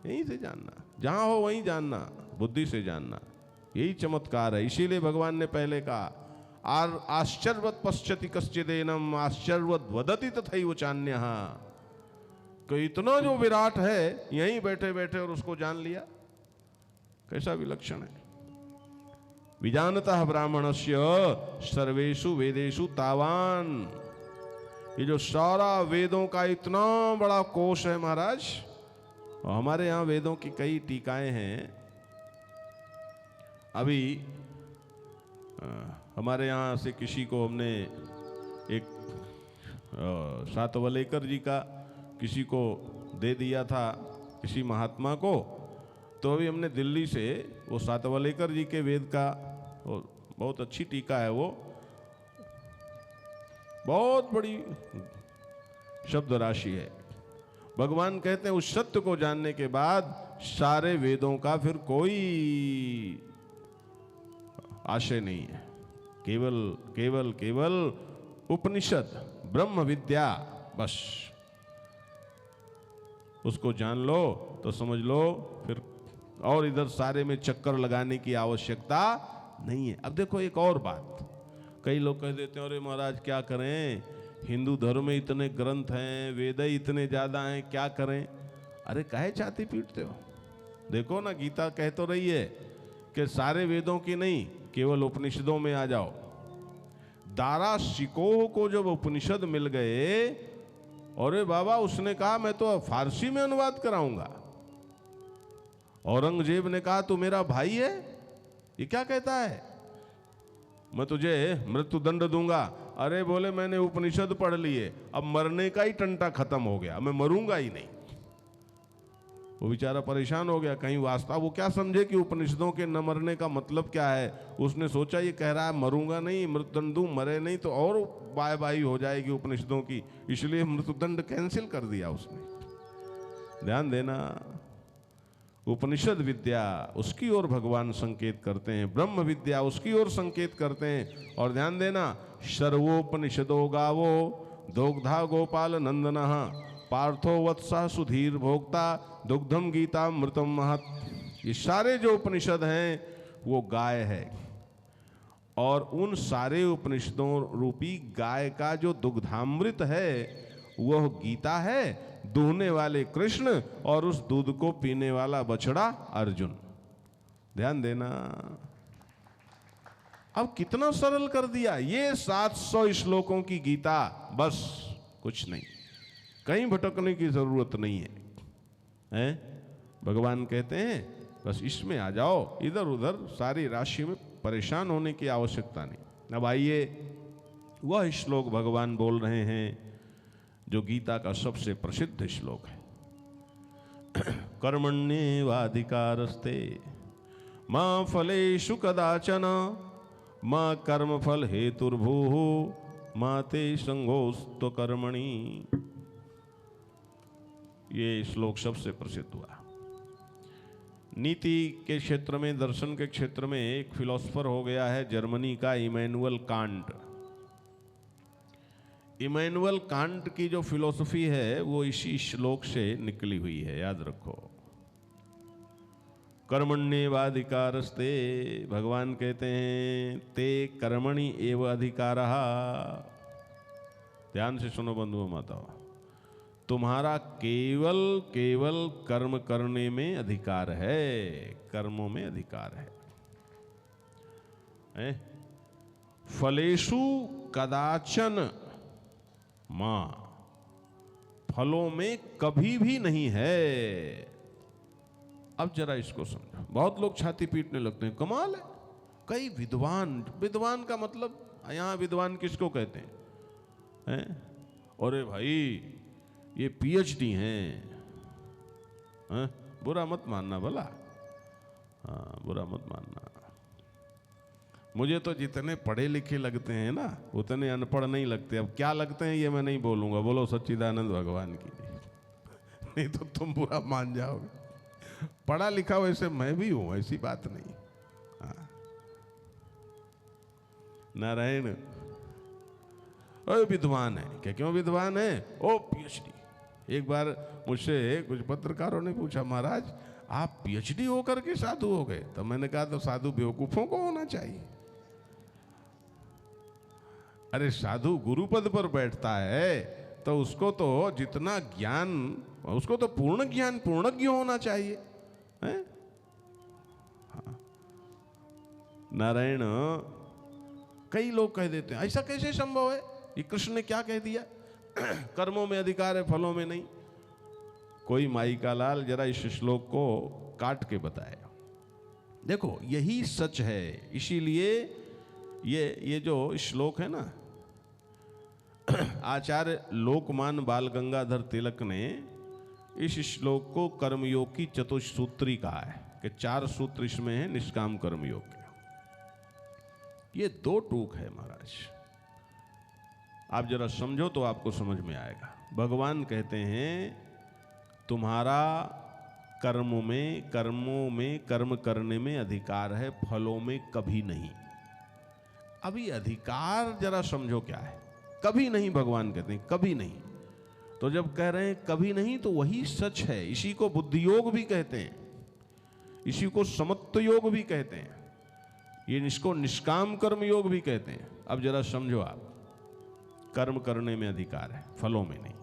यहीं से जानना, जहां हो वहीं जानना, बुद्धि से जानना, यही चमत्कार है। इसीलिए भगवान ने पहले कहा आश्चर्यवत पश्यति कश्चिदेनम आश्चर्यवत वदति तथैव चान्यः, तो इतना जो विराट है यहीं बैठे बैठे और उसको जान लिया, कैसा विलक्षण है। विजानतः ब्राह्मणस्य सर्वेषु वेदेषु तावान, ये जो सारा वेदों का इतना बड़ा कोश है महाराज, और हमारे यहाँ वेदों की कई टीकाएं हैं। अभी हमारे यहाँ से किसी को हमने एक सातवलेकर जी का किसी को दे दिया था, किसी महात्मा को, तो अभी हमने दिल्ली से वो सातवलेकर जी के वेद का, बहुत अच्छी टीका है वो, बहुत बड़ी शब्द राशि है। भगवान कहते हैं उस सत्य को जानने के बाद सारे वेदों का फिर कोई आशय नहीं है, केवल केवल केवल उपनिषद ब्रह्म विद्या, बस उसको जान लो तो समझ लो, फिर और इधर सारे में चक्कर लगाने की आवश्यकता नहीं है। अब देखो एक और बात, कई लोग कह देते हैं अरे महाराज क्या करें, हिंदू धर्म में इतने ग्रंथ हैं, वेद इतने ज्यादा हैं, क्या करें। अरे काहे छाती पीटते हो, देखो ना गीता कह तो रही है कि सारे वेदों की नहीं, केवल उपनिषदों में आ जाओ। दारा शिकोह को जब उपनिषद मिल गए, अरे बाबा उसने कहा मैं तो फारसी में अनुवाद कराऊंगा। औरंगजेब ने कहा तू मेरा भाई है, ये क्या कहता है, मैं तुझे मृत्यु दंड दूंगा। अरे बोले मैंने उपनिषद पढ़ लिए, अब मरने का ही टंटा खत्म हो गया, मैं मरूंगा ही नहीं। वो बेचारा परेशान हो गया, कहीं वास्ता वो क्या समझे कि उपनिषदों के न मरने का मतलब क्या है। उसने सोचा ये कह रहा है मरूंगा नहीं, मृत्युदंड दूं, मरे नहीं तो और बाय बाई हो जाएगी उपनिषदों की, इसलिए मृत्युदंड कैंसिल कर दिया उसने। ध्यान देना, उपनिषद विद्या उसकी ओर भगवान संकेत करते हैं, ब्रह्म विद्या उसकी ओर संकेत करते हैं। और ध्यान देना, सर्वोपनिषदो गावो दोग्धा गोपाल नंदनः पार्थो वत्सः सुधीर भोक्ता दुग्धम गीता मृतम महत्। ये सारे जो उपनिषद हैं वो गाय है, और उन सारे उपनिषदों रूपी गाय का जो दुग्धामृत है वह गीता है, दूहने वाले कृष्ण और उस दूध को पीने वाला बछड़ा अर्जुन। ध्यान देना, अब कितना सरल कर दिया, ये 700 श्लोकों की गीता, बस कुछ नहीं, कहीं भटकने की जरूरत नहीं है, हैं? भगवान कहते हैं बस इसमें आ जाओ, इधर उधर सारी राशि में परेशान होने की आवश्यकता नहीं। अब आइए वह श्लोक भगवान बोल रहे हैं जो गीता का सबसे प्रसिद्ध श्लोक है। कर्मण्येवाधिकारस्ते मां फलेषु कदाचन मां कर्मफल हेतुर्भूः मां ते संगोऽस्तु कर्मणि। ये श्लोक सबसे प्रसिद्ध हुआ। नीति के क्षेत्र में, दर्शन के क्षेत्र में एक फिलोसफर हो गया है जर्मनी का इमैनुअल कांट। इमैनुअल कांट की जो फिलॉसफी है वो इसी श्लोक से निकली हुई है, याद रखो। कर्मण्येवाधिकारस्ते, भगवान कहते हैं ते कर्मणि एव अधिकारः। ध्यान से सुनो बंधुओं माताओं, तुम्हारा केवल केवल कर्म करने में अधिकार है, कर्मों में अधिकार है? फलेषु कदाचन मां, फलों में कभी भी नहीं है। अब जरा इसको समझो, बहुत लोग छाती पीटने लगते हैं, कमाल है, कई विद्वान, विद्वान का मतलब यहां विद्वान किसको कहते हैं? अरे भाई ये पीएचडी हैं, बुरा मत मानना भला, हाँ बुरा मत मानना। मुझे तो जितने पढ़े लिखे लगते हैं ना उतने अनपढ़ नहीं लगते। अब क्या लगते हैं ये मैं नहीं बोलूंगा, बोलो सच्चिदानंद भगवान की, नहीं तो तुम बुरा मान जाओगे। पढ़ा लिखा वैसे मैं भी हूं, ऐसी बात नहीं। हाँ नारायण विद्वान है क्या? क्यों विद्वान है? ओ पीएचडी, एक बार मुझसे कुछ पत्रकारों ने पूछा, महाराज आप पीएचडी होकर के साधु हो गए? तो मैंने कहा तो साधु बेवकूफों को होना चाहिए। अरे साधु गुरुपद पर बैठता है तो उसको तो जितना ज्ञान, उसको तो पूर्ण ज्ञान, पूर्णज्ञ होना चाहिए है? हाँ। नारायण, कई लोग कह देते हैं ऐसा कैसे संभव है, ये कृष्ण ने क्या कह दिया, कर्मों में अधिकार है फलों में नहीं। कोई माई का लाल जरा इस श्लोक को काट के बताया। देखो यही सच है, इसीलिए ये जो श्लोक है ना, आचार्य लोकमान बाल गंगाधर तिलक ने इस श्लोक को कर्मयोग की चतुसूत्री कहा है कि 4 सूत्र इसमें है निष्काम कर्मयोग के। ये 2 टूक है महाराज, आप जरा समझो तो आपको समझ में आएगा। भगवान कहते हैं तुम्हारा कर्मों में कर्म करने में अधिकार है, फलों में कभी नहीं। अभी अधिकार जरा समझो क्या है। कभी नहीं, भगवान कहते हैं कभी नहीं। तो जब कह रहे हैं कभी नहीं तो वही सच है। इसी को बुद्धि योग भी कहते हैं, इसी को समत्व योग भी कहते हैं, ये इसको निष्काम कर्म योग भी कहते हैं। अब जरा समझो आप, कर्म करने में अधिकार है, फलों में नहीं।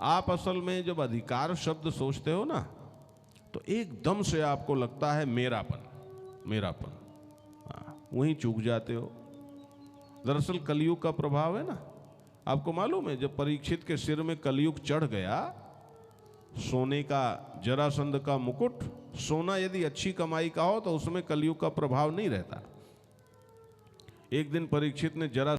आप असल में जब अधिकार शब्द सोचते हो ना तो एकदम से आपको लगता है मेरापन, वहीं चूक जाते हो। दरअसल कलयुग का प्रभाव है ना, आपको मालूम है जब परीक्षित के सिर में कलयुग चढ़ गया, सोने का जरासंध का मुकुट, सोना यदि अच्छी कमाई का हो तो उसमें कलयुग का प्रभाव नहीं रहता। एक दिन परीक्षित ने जरा